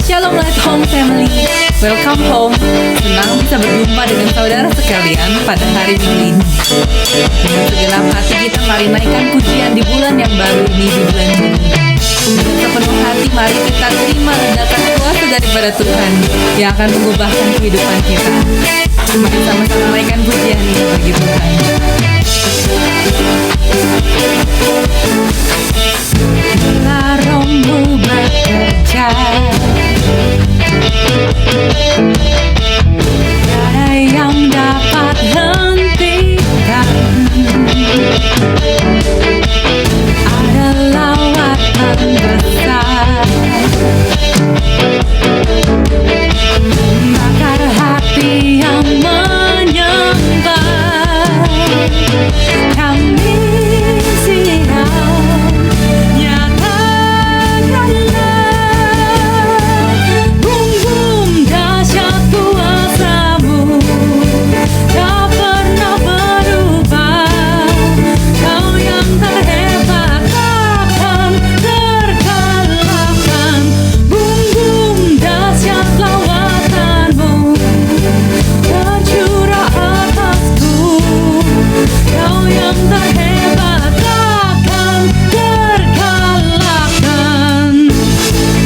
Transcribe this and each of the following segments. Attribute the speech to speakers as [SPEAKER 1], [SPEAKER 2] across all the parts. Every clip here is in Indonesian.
[SPEAKER 1] Shalom Light Home Family, welcome home. Senang bisa berjumpa dengan saudara sekalian pada hari Minggu ini. Dengan segenap hati kita mari naikkan pujian di bulan yang baru ini, di bulan Juni. Dengan sepenuh hati mari kita terima ledakan kuasa daripada Tuhan yang akan mengubahkan kehidupan kita. Mari sama-sama naikkan pujian ini bagi Tuhan. Bila rohmu bekerja, tiada yang dapat hentikan. Ada lawatan besar, bakar hati yang menyembah. Kami siap, nyatakanlah bumbum dahsyat kuasa-Mu, tak pernah berubah. Kau yang terhebat takkan terkalahkan. Bumbum dahsyat lawatan-Mu tercurah atasku. Kau yang terhebat takkan terkalahkan.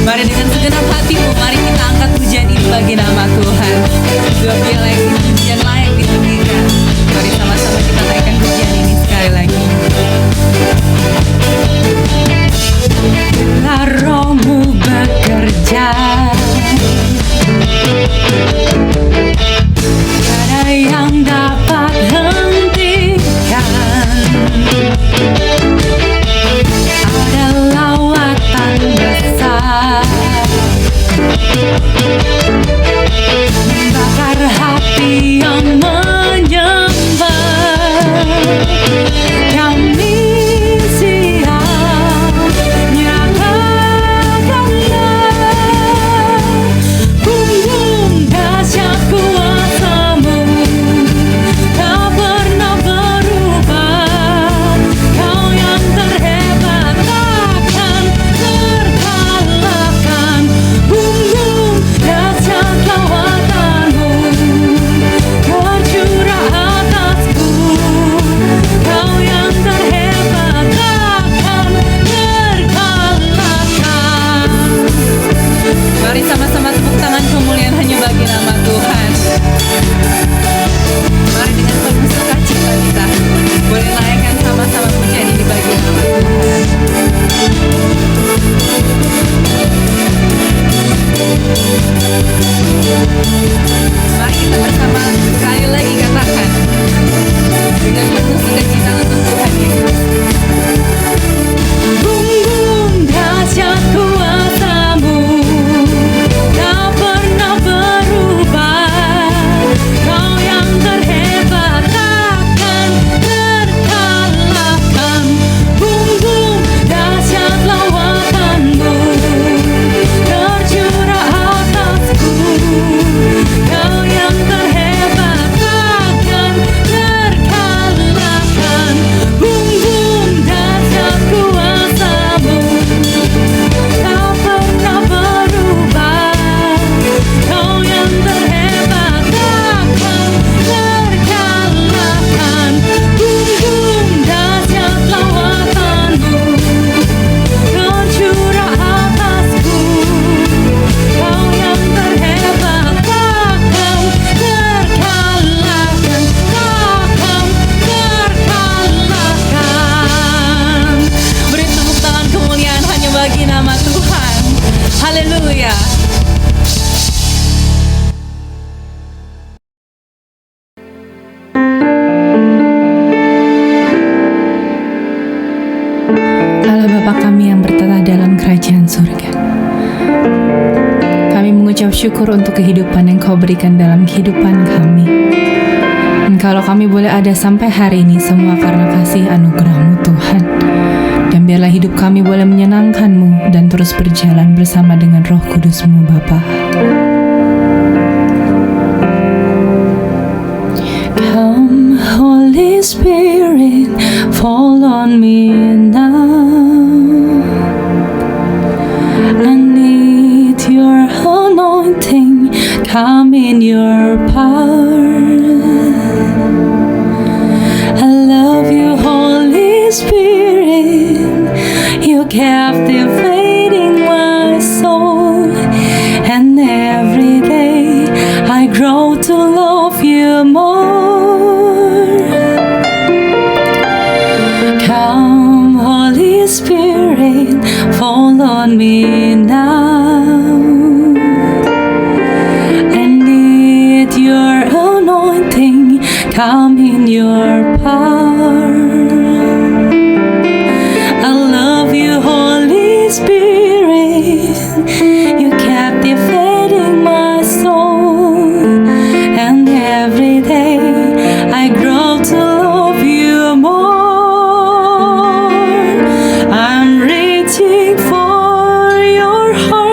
[SPEAKER 1] Mari dengan segenap hatimu, mari kita angkat pujian ini bagi nama Tuhan. Sebab Dia layak pujian, layak ditinggikan. Mari sama-sama kita naikkan pujian ini sekali lagi. Bila rohmu bekerja, tiada yang dapat hentikan. Ada lawatan besar, bakar hati yang menyembah. Kami siap, nyatakanlah bumbum dahsyat kuasa-Mu, tak pernah berubah. Kau yang terhebat takkan terkalahkan. Bumbum dahsyat lawatan-Mu tercurah atasku. Kau yang terhebat takkan terkalahkan. Mari sama-sama tepuk tangan kemuliaan hanya bagi nama Tuhan. Mari dengan penuh sukacita kita boleh naikkan sama-sama pujian ini bagi nama Tuhan. Mari kita bersama sekali lagi katakan dengan penuh sukacita untuk Tuhan Yesus. Bumbum dahsyat kuasa-Mu tak pernah berubah. Kau yang terhebat takkan terkalahkan. Bumbum dahsyat lawatan-Mu tercurah atasku. Kau yang terhebat takkan terkalahkan. Bumbum dahsyat kuasa-Mu tak pernah berubah. Kau yang terhebat takkan terkalahkan. Bumbum dahsyat lawatan-Mu tercurah atasku. Kau yang terhebat takkan terkalahkan. Takkan terkalahkan. Beri tepuk tangan kemuliaan hanya bagi nama Tuhan. Haleluya. Allah Bapa kami yang bertata dalam kerajaan surga, kami mengucap syukur untuk kehidupan yang Kau berikan dalam kehidupan kami. Dan kalau kami boleh ada sampai hari ini, semua karena kasih anugerah-Mu Tuhan. Dan biarlah hidup kami boleh menyenangkan-Mu dan terus berjalan bersama dengan Roh Kudus-Mu Bapa. Come Holy Spirit, fall on me now. I need your help. captivating my soul, and every day I grow to love you more. Come, Holy Spirit, fall on me now. I need your anointing, come in your power. I love you, Holy Spirit, you captivating my soul, and every day I grow to love you more. I'm reaching for your heart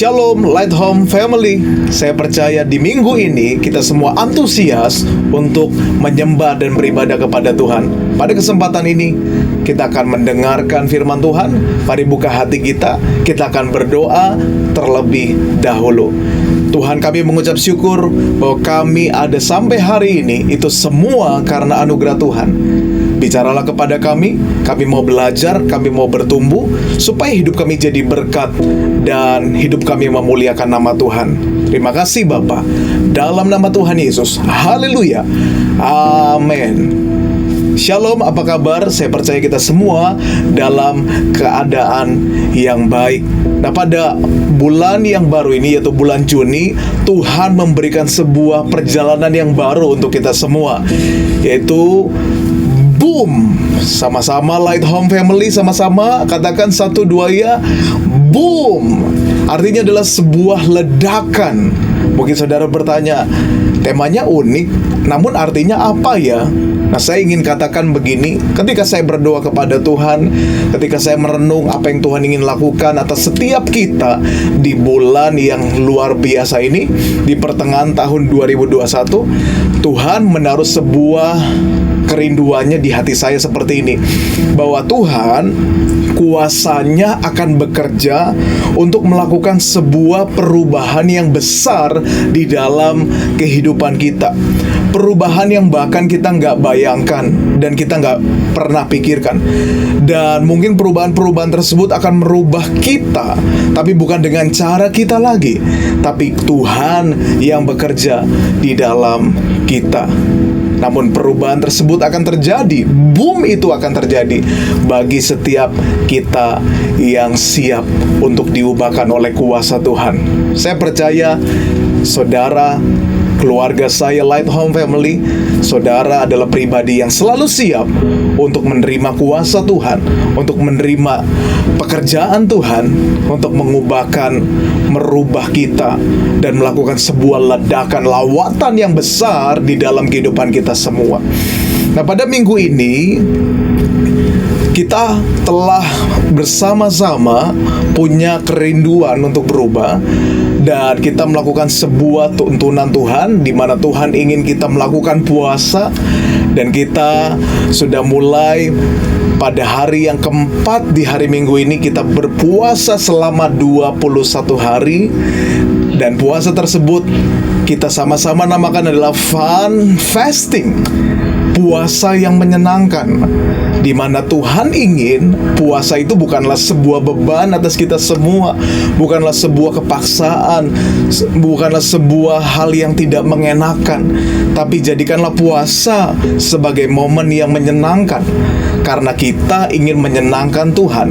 [SPEAKER 2] Shalom Light Home Family. Saya percaya di minggu ini kita semua antusias untuk menyembah dan beribadah kepada Tuhan. Pada kesempatan ini kita akan mendengarkan firman Tuhan. Mari buka hati kita akan berdoa terlebih dahulu. Tuhan, kami mengucap syukur bahwa kami ada sampai hari ini, itu semua karena anugerah Tuhan. Bicaralah kepada kami mau belajar, kami mau bertumbuh, supaya hidup kami jadi berkat, dan hidup kami memuliakan nama Tuhan. Terima kasih Bapa, dalam nama Tuhan Yesus, haleluya, amin. Shalom, apa kabar? Saya percaya kita semua dalam keadaan yang baik. Nah, pada bulan yang baru ini, yaitu bulan Juni, Tuhan memberikan sebuah perjalanan yang baru untuk kita semua, yaitu boom. Sama-sama Light Home Family, sama-sama katakan 1, 2 ya. Boom. Artinya adalah sebuah ledakan. Mungkin saudara bertanya, temanya unik, namun artinya apa ya? Nah, saya ingin katakan begini, ketika saya berdoa kepada Tuhan, ketika saya merenung apa yang Tuhan ingin lakukan atas setiap kita di bulan yang luar biasa ini, di pertengahan tahun 2021, Tuhan menaruh sebuah kerinduannya di hati saya seperti ini, bahwa Tuhan kuasanya akan bekerja untuk melakukan sebuah perubahan yang besar di dalam kehidupan kita. Perubahan yang bahkan kita nggak bayangkan dan kita nggak pernah pikirkan. Dan mungkin perubahan-perubahan tersebut akan merubah kita, tapi bukan dengan cara kita lagi, tapi Tuhan yang bekerja di dalam kita. Namun perubahan tersebut akan terjadi, boom itu akan terjadi bagi setiap kita yang siap untuk diubahkan oleh kuasa Tuhan. Saya percaya saudara, keluarga saya Light Home Family, saudara adalah pribadi yang selalu siap untuk menerima kuasa Tuhan, untuk menerima pekerjaan Tuhan, untuk mengubahkan, merubah kita, dan melakukan sebuah ledakan lawatan yang besar di dalam kehidupan kita semua. Nah, pada minggu ini kita telah bersama-sama punya kerinduan untuk berubah, dan kita melakukan sebuah tuntunan Tuhan, di mana Tuhan ingin kita melakukan puasa. Dan kita sudah mulai pada hari yang keempat, di hari Minggu ini kita berpuasa selama 21 hari. Dan puasa tersebut kita sama-sama namakan adalah fun fasting, puasa yang menyenangkan, di mana Tuhan ingin puasa itu bukanlah sebuah beban atas kita semua, bukanlah sebuah kepaksaan, bukanlah sebuah hal yang tidak mengenakan, tapi jadikanlah puasa sebagai momen yang menyenangkan, karena kita ingin menyenangkan Tuhan.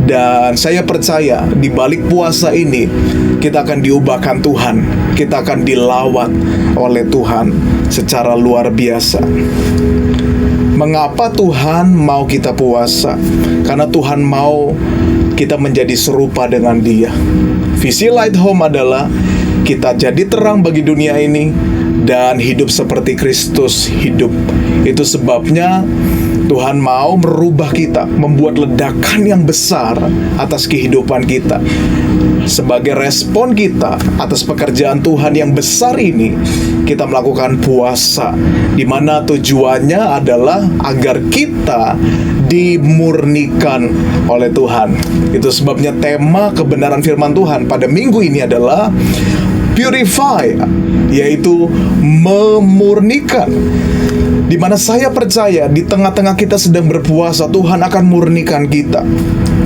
[SPEAKER 2] Dan saya percaya di balik puasa ini kita akan diubahkan Tuhan, kita akan dilawat oleh Tuhan secara luar biasa. Mengapa Tuhan mau kita puasa? Karena Tuhan mau kita menjadi serupa dengan Dia. Visi Light Home adalah kita jadi terang bagi dunia ini dan hidup seperti Kristus hidup. Itu sebabnya Tuhan mau merubah kita, membuat ledakan yang besar atas kehidupan kita. Sebagai respon kita atas pekerjaan Tuhan yang besar ini, kita melakukan puasa, di mana tujuannya adalah agar kita dimurnikan oleh Tuhan. Itu sebabnya tema kebenaran firman Tuhan pada minggu ini adalah purify, yaitu memurnikan. Di mana saya percaya di tengah-tengah kita sedang berpuasa, Tuhan akan murnikan kita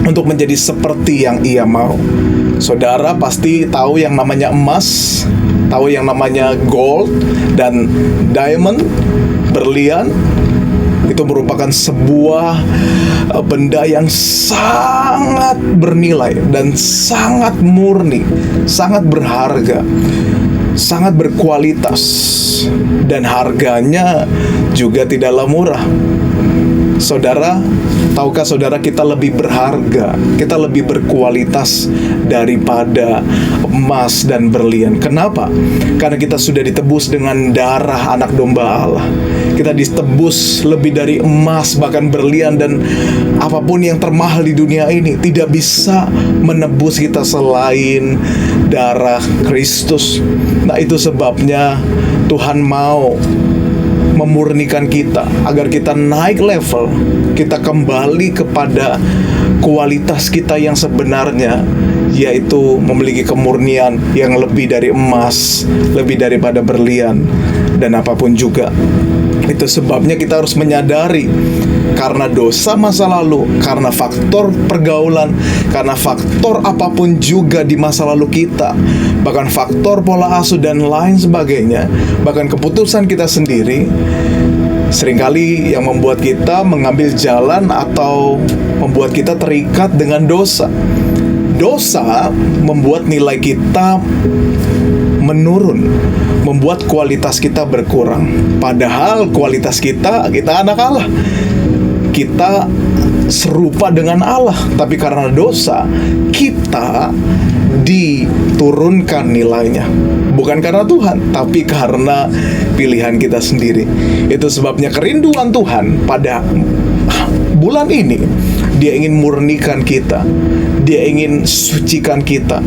[SPEAKER 2] untuk menjadi seperti yang Ia mau. Saudara pasti tahu yang namanya emas, tahu yang namanya gold dan diamond, berlian. Itu merupakan sebuah benda yang sangat bernilai dan sangat murni, sangat berharga, sangat berkualitas, dan harganya juga tidaklah murah. Saudara, tahukah saudara kita lebih berharga, kita lebih berkualitas daripada emas dan berlian. Kenapa? Karena kita sudah ditebus dengan darah anak domba Allah. Kita ditebus lebih dari emas, bahkan berlian, dan apapun yang termahal di dunia ini tidak bisa menebus kita selain darah Kristus. Nah, itu sebabnya Tuhan mau memurnikan kita agar kita naik level, kita kembali kepada kualitas kita yang sebenarnya, yaitu memiliki kemurnian yang lebih dari emas, lebih daripada berlian, dan apapun juga. Itu sebabnya kita harus menyadari, karena dosa masa lalu, karena faktor pergaulan, karena faktor apapun juga di masa lalu kita, bahkan faktor pola asuh dan lain sebagainya, bahkan keputusan kita sendiri, seringkali yang membuat kita mengambil jalan atau membuat kita terikat dengan dosa. Dosa membuat nilai kita menurun, membuat kualitas kita berkurang. Padahal kualitas kita anak Allah, kita serupa dengan Allah. Tapi karena dosa, kita diturunkan nilainya. Bukan karena Tuhan, tapi karena pilihan kita sendiri. Itu sebabnya kerinduan Tuhan pada bulan ini, Dia ingin murnikan kita, Dia ingin sucikan kita,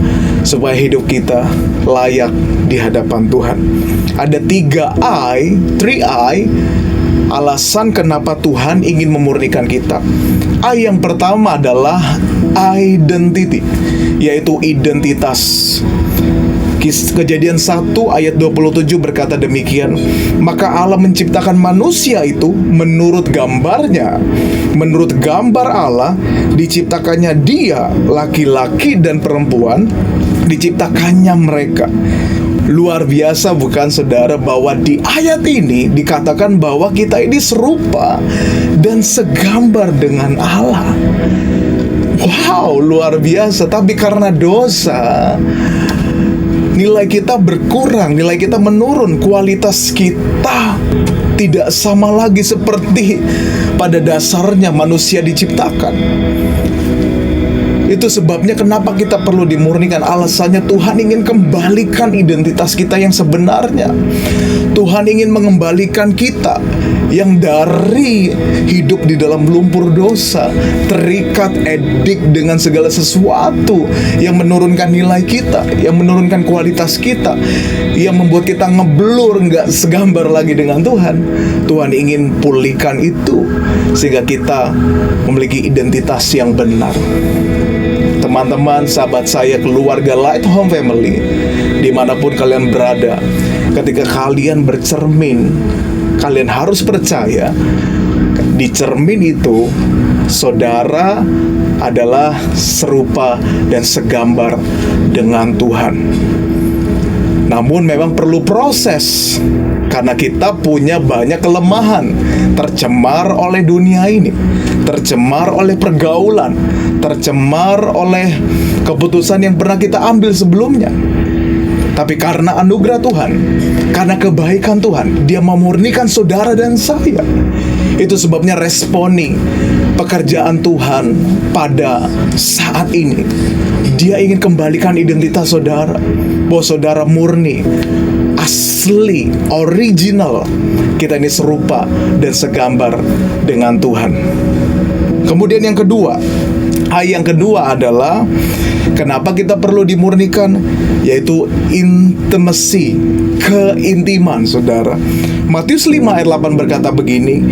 [SPEAKER 2] supaya hidup kita layak di hadapan Tuhan. Ada 3 alasan kenapa Tuhan ingin memurnikan kita. I yang pertama adalah identity, yaitu identitas. Kejadian 1 ayat 27 berkata demikian, maka Allah menciptakan manusia itu menurut gambarnya, menurut gambar Allah diciptakannya dia, laki-laki dan perempuan diciptakannya mereka. Luar biasa bukan saudara, bahwa di ayat ini dikatakan bahwa kita ini serupa dan segambar dengan Allah. Wow, luar biasa. Tapi karena dosa, nilai kita berkurang, nilai kita menurun, kualitas kita tidak sama lagi seperti pada dasarnya manusia diciptakan. Itu sebabnya kenapa kita perlu dimurnikan. Alasannya Tuhan ingin kembalikan identitas kita yang sebenarnya. Tuhan ingin mengembalikan kita yang dari hidup di dalam lumpur dosa, terikat, edik dengan segala sesuatu yang menurunkan nilai kita, yang menurunkan kualitas kita, yang membuat kita ngeblur, nggak segambar lagi dengan Tuhan. Tuhan ingin pulihkan itu sehingga kita memiliki identitas yang benar. Teman-teman, sahabat saya, keluarga Light Home Family, dimanapun kalian berada, ketika kalian bercermin, kalian harus percaya, di cermin itu saudara adalah serupa dan segambar dengan Tuhan. Namun memang perlu proses, karena kita punya banyak kelemahan, tercemar oleh dunia ini, tercemar oleh pergaulan, tercemar oleh keputusan yang pernah kita ambil sebelumnya. Tapi karena anugerah Tuhan, karena kebaikan Tuhan, Dia memurnikan saudara dan saya. Itu sebabnya responi pekerjaan Tuhan pada saat ini, Dia ingin kembalikan identitas saudara, bahwa saudara murni, asli, original. Kita ini serupa dan segambar dengan Tuhan. Kemudian yang kedua, yang kedua adalah kenapa kita perlu dimurnikan, yaitu intimacy, keintiman saudara. Matius 5 ayat 8 berkata begini,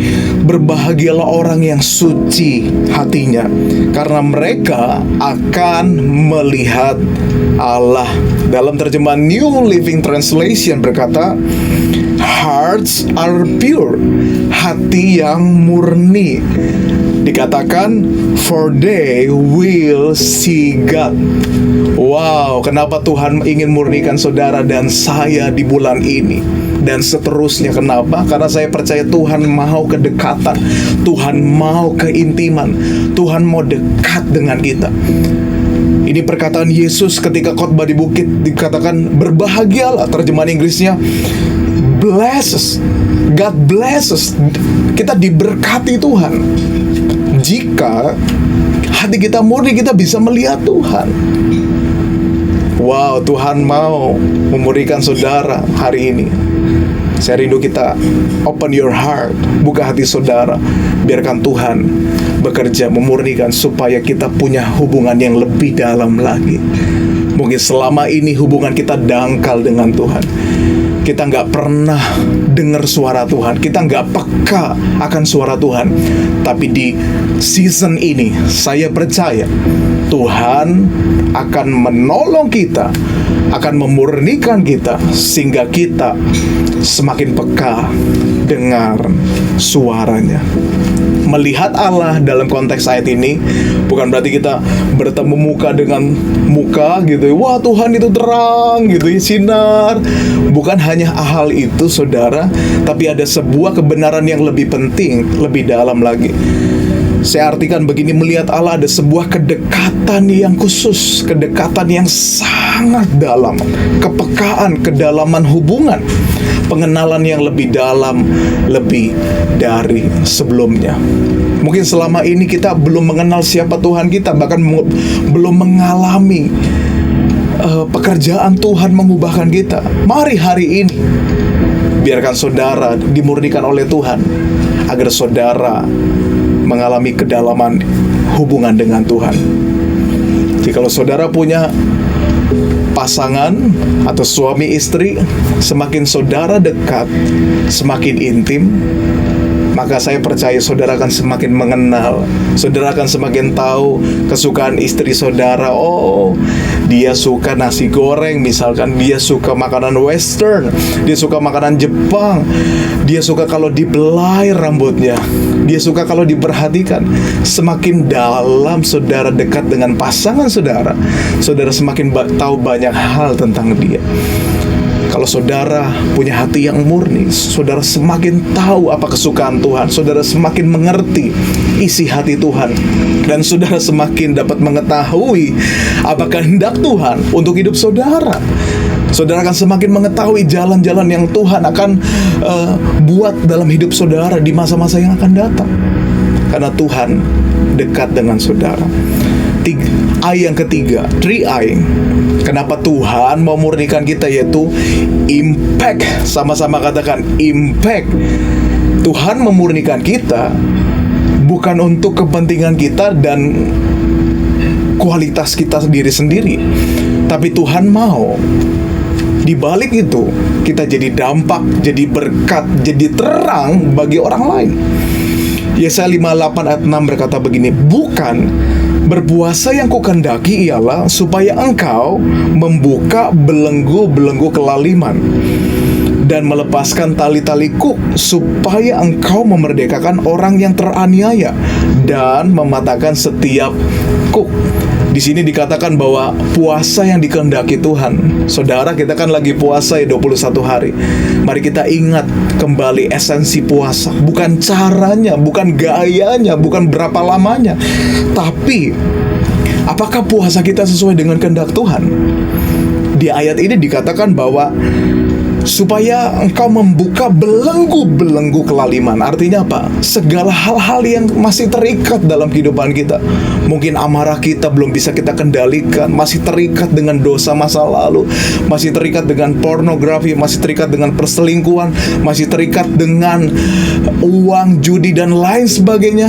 [SPEAKER 2] berbahagialah orang yang suci hatinya, karena mereka akan melihat Allah. Dalam terjemahan New Living Translation berkata, hearts are pure, hati yang murni. Dikatakan, for they will see God. Wow, kenapa Tuhan ingin murnikan saudara dan saya di bulan ini dan seterusnya? Kenapa? Karena saya percaya Tuhan mau kedekatan, Tuhan mau keintiman, Tuhan mau dekat dengan kita. Ini perkataan Yesus ketika khotbah di bukit, dikatakan berbahagialah, terjemahan Inggrisnya blesses. God blesses. Kita diberkati Tuhan. Jika hati kita murni, kita bisa melihat Tuhan. Wow, Tuhan mau memurnikan saudara hari ini. Saya rindu kita open your heart, buka hati saudara. Biarkan Tuhan bekerja memurnikan supaya kita punya hubungan yang lebih dalam lagi. Mungkin selama ini hubungan kita dangkal dengan Tuhan. Kita nggak pernah dengar suara Tuhan. Kita nggak peka akan suara Tuhan. Tapi di season ini, saya percaya Tuhan akan menolong kita, akan memurnikan kita, sehingga kita semakin peka dengar suaranya. Melihat Allah dalam konteks ayat ini bukan berarti kita bertemu muka dengan muka gitu. Wah, Tuhan itu terang gitu, sinar. Bukan hanya hal itu saudara, tapi ada sebuah kebenaran yang lebih penting, lebih dalam lagi. Saya artikan begini, melihat Allah ada sebuah kedekatan yang khusus, kedekatan yang sangat dalam, kepekaan, kedalaman hubungan, pengenalan yang lebih dalam, lebih dari sebelumnya. Mungkin selama ini kita belum mengenal siapa Tuhan kita, bahkan belum mengalami pekerjaan Tuhan mengubahkan kita. Mari hari ini biarkan saudara dimurnikan oleh Tuhan, agar saudara mengalami kedalaman hubungan dengan Tuhan. Jadi kalau saudara punya pasangan atau suami istri, semakin saudara dekat, semakin intim, maka saya percaya saudara akan semakin mengenal. Saudara akan semakin tahu kesukaan istri saudara. Oh, dia suka nasi goreng misalkan. Dia suka makanan western. Dia suka makanan Jepang. Dia suka kalau dibelai rambutnya. Dia suka kalau diperhatikan. Semakin dalam saudara dekat dengan pasangan saudara, saudara semakin tahu banyak hal tentang dia. Kalau saudara punya hati yang murni, saudara semakin tahu apa kesukaan Tuhan, saudara semakin mengerti isi hati Tuhan, dan saudara semakin dapat mengetahui apa kehendak Tuhan untuk hidup saudara. Saudara akan semakin mengetahui jalan-jalan yang Tuhan akan buat dalam hidup saudara di masa-masa yang akan datang. Karena Tuhan dekat dengan saudara. I yang ketiga, 3I. Kenapa Tuhan mau memurnikan kita, yaitu impact. Sama-sama katakan impact. Tuhan memurnikan kita bukan untuk kepentingan kita dan kualitas kita sendiri, tapi Tuhan mau di balik itu kita jadi dampak, jadi berkat, jadi terang bagi orang lain. Yesaya 58 ayat 6 berkata begini, bukan berpuasa yang kukendaki ialah supaya engkau membuka belenggu-belenggu kelaliman dan melepaskan tali-tali kuk, supaya engkau memerdekakan orang yang teraniaya dan mematahkan setiap kuk. Di sini dikatakan bahwa puasa yang dikehendaki Tuhan. Saudara, kita kan lagi puasa ya 21 hari. Mari kita ingat kembali esensi puasa. Bukan caranya, bukan gayanya, bukan berapa lamanya, tapi apakah puasa kita sesuai dengan kehendak Tuhan? Di ayat ini dikatakan bahwa supaya engkau membuka belenggu-belenggu kelaliman. Artinya apa? Segala hal-hal yang masih terikat dalam kehidupan kita. Mungkin amarah kita belum bisa kita kendalikan, masih terikat dengan dosa masa lalu, masih terikat dengan pornografi, masih terikat dengan perselingkuhan, masih terikat dengan uang, judi, dan lain sebagainya.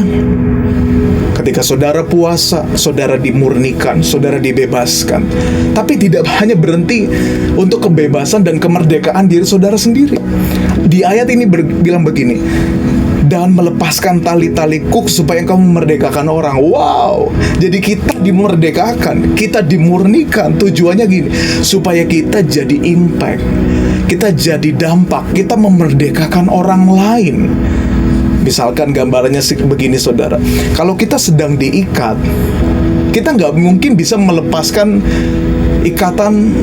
[SPEAKER 2] Ketika saudara puasa, saudara dimurnikan, saudara dibebaskan. Tapi tidak hanya berhenti untuk kebebasan dan kemerdekaan diri saudara sendiri. Di ayat ini bilang begini, dan melepaskan tali-tali kuk supaya engkau memerdekakan orang. Wow, jadi kita dimerdekakan, kita dimurnikan. Tujuannya gini, supaya kita jadi impact, kita jadi dampak, kita memerdekakan orang lain. Misalkan gambarannya begini saudara, kalau kita sedang diikat, kita nggak mungkin bisa melepaskan ikatan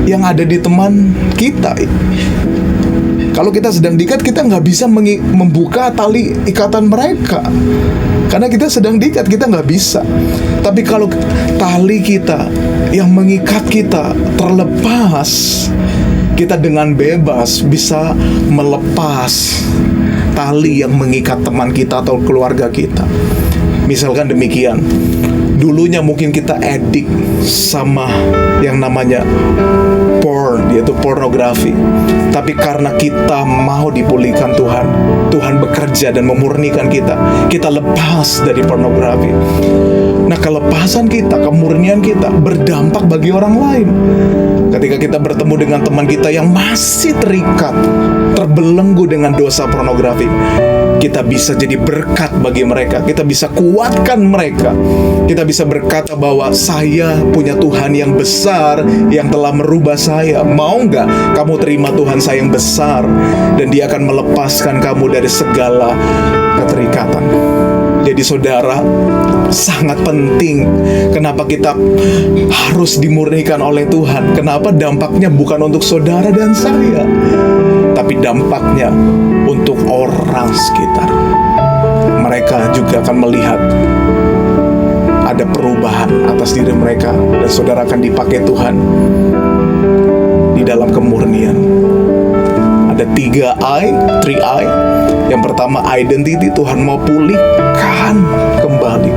[SPEAKER 2] yang ada di teman kita. Kalau kita sedang diikat, kita nggak bisa membuka tali ikatan mereka, karena kita sedang diikat, kita nggak bisa. Tapi kalau tali kita yang mengikat kita terlepas, kita dengan bebas bisa melepas tali yang mengikat teman kita atau keluarga kita. Misalkan demikian, dulunya mungkin kita edik sama yang namanya porn, yaitu pornografi. Tapi karena kita mau dipulihkan Tuhan, Tuhan bekerja dan memurnikan kita. Kita lepas dari pornografi. Nah, kelepasan kita, kemurnian kita berdampak bagi orang lain. Ketika kita bertemu dengan teman kita yang masih terikat, terbelenggu dengan dosa pornografi, kita bisa jadi berkat bagi mereka. Kita bisa kuatkan mereka. Kita bisa berkata bahwa saya punya Tuhan yang besar yang telah merubah saya. Mau nggak kamu terima Tuhan saya yang besar, dan Dia akan melepaskan kamu dari segala keterikatan. Jadi saudara, sangat penting. Kenapa kita harus dimurnikan oleh Tuhan? Kenapa dampaknya bukan untuk saudara dan saya, tapi dampaknya untuk orang sekitar. Mereka juga akan melihat ada perubahan atas diri mereka, dan saudara akan dipakai Tuhan di dalam kemurnian. Ada 3I. Yang pertama, identity. Tuhan mau pulihkan kembali.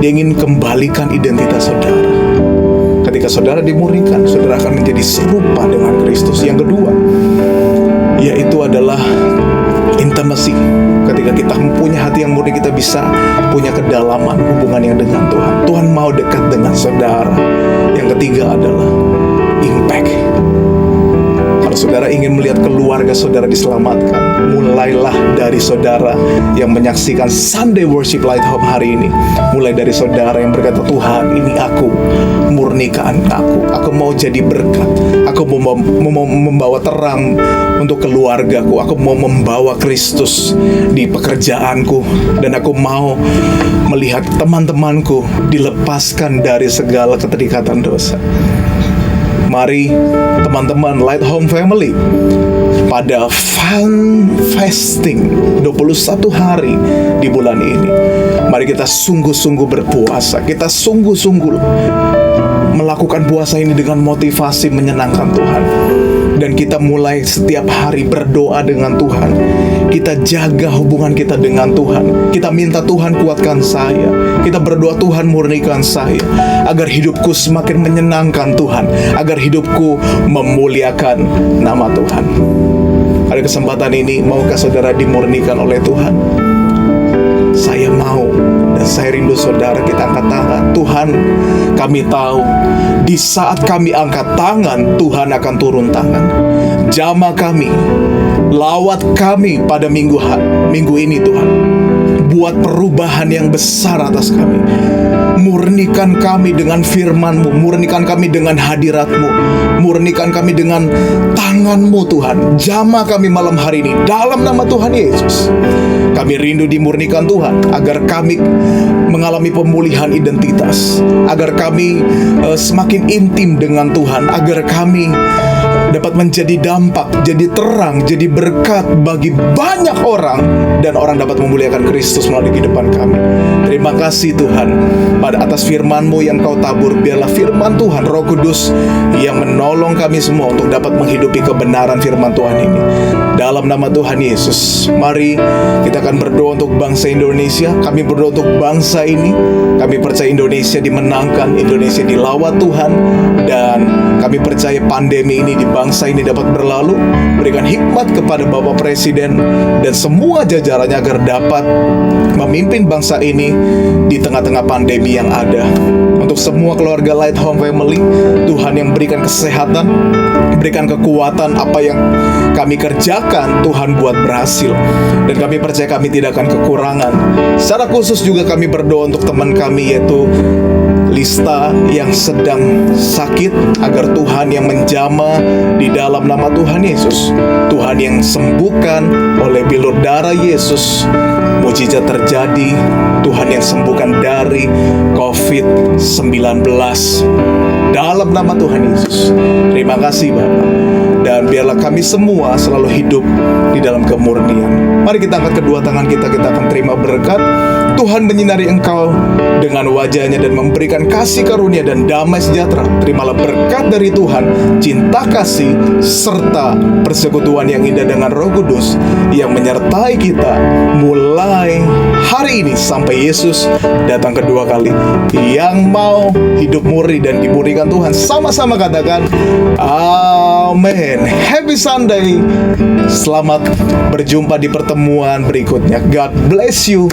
[SPEAKER 2] Dia ingin kembalikan identitas saudara. Ketika saudara dimurnikan, saudara akan menjadi serupa dengan Kristus. Yang kedua, yaitu adalah intimacy. Ketika kita mempunyai hati yang murni, kita bisa punya kedalaman hubungan yang dengan Tuhan. Tuhan mau dekat dengan saudara. Yang ketiga adalah impact. Kalau saudara ingin melihat keluarga saudara diselamatkan, mulailah dari saudara yang menyaksikan Sunday Worship Light Home hari ini. Mulai dari saudara yang berkata, Tuhan, ini aku, murnikan aku. Aku mau jadi berkat. Aku mau membawa terang untuk keluargaku. Aku mau membawa Kristus di pekerjaanku. Dan aku mau melihat teman-temanku dilepaskan dari segala keterikatan dosa. Mari teman-teman Light Home Family, pada fun fasting 21 hari di bulan ini, mari kita sungguh-sungguh berpuasa. Kita sungguh-sungguh melakukan puasa ini dengan motivasi menyenangkan Tuhan. Dan kita mulai setiap hari berdoa dengan Tuhan. Kita jaga hubungan kita dengan Tuhan. Kita minta Tuhan kuatkan saya. Kita berdoa, Tuhan murnikan saya, agar hidupku semakin menyenangkan Tuhan, agar hidupku memuliakan nama Tuhan. Pada kesempatan ini, maukah saudara dimurnikan oleh Tuhan? Saya mau, dan saya rindu saudara. Kita angkat tangan. Tuhan, kami tahu di saat kami angkat tangan, Tuhan akan turun tangan. Jamah kami, lawat kami pada minggu ini Tuhan. Buat perubahan yang besar atas kami. Murnikan kami dengan firman-Mu, murnikan kami dengan hadirat-Mu, murnikan kami dengan tangan-Mu Tuhan. Jamah kami malam hari ini dalam nama Tuhan Yesus. Kami rindu dimurnikan Tuhan, agar kami mengalami pemulihan identitas, agar kami semakin intim dengan Tuhan, agar kami dapat menjadi dampak, jadi terang, jadi berkat bagi banyak orang, dan orang dapat memuliakan Kristus melalui kehidupan kami. Terima kasih Tuhan pada atas firman-Mu yang Kau tabur. Biarlah firman Tuhan, Roh Kudus, yang menolong kami semua untuk dapat menghidupi kebenaran firman Tuhan ini. Dalam nama Tuhan Yesus, mari kita akan berdoa untuk bangsa Indonesia. Kami berdoa untuk bangsa ini. Kami percaya Indonesia dimenangkan, Indonesia dilawat Tuhan, dan kami percaya pandemi ini di bangsa ini dapat berlalu. Berikan hikmat kepada Bapak Presiden dan semua jajarannya agar dapat memimpin bangsa ini di tengah-tengah pandemi yang ada. Untuk semua keluarga Light Home Family, Tuhan yang berikan kesehatan, berikan kekuatan. Apa yang kami kerjakan, Tuhan buat berhasil, dan kami percaya kami tidak akan kekurangan. Secara khusus juga kami berdoa untuk teman kami, yaitu Lista, yang sedang sakit, agar Tuhan yang menjamah di dalam nama Tuhan Yesus. Tuhan yang sembuhkan oleh bilur darah Yesus. Mujizat terjadi. Tuhan yang sembuhkan dari COVID-19. dalam nama Tuhan Yesus. Terima kasih Bapa. Dan biarlah kami semua selalu hidup di dalam kemurnian. Mari kita angkat kedua tangan kita akan terima berkat. Tuhan menyinari engkau dengan wajahnya dan memberikan kasih karunia dan damai sejahtera. Terimalah berkat dari Tuhan, cinta kasih, serta persekutuan yang indah dengan Roh Kudus yang menyertai kita mulai hari ini sampai Yesus datang kedua kali. Yang mau hidup murni dan dimurnikan Tuhan, sama-sama katakan amin. Happy Sunday. Selamat berjumpa di pertemuan berikutnya. God bless you.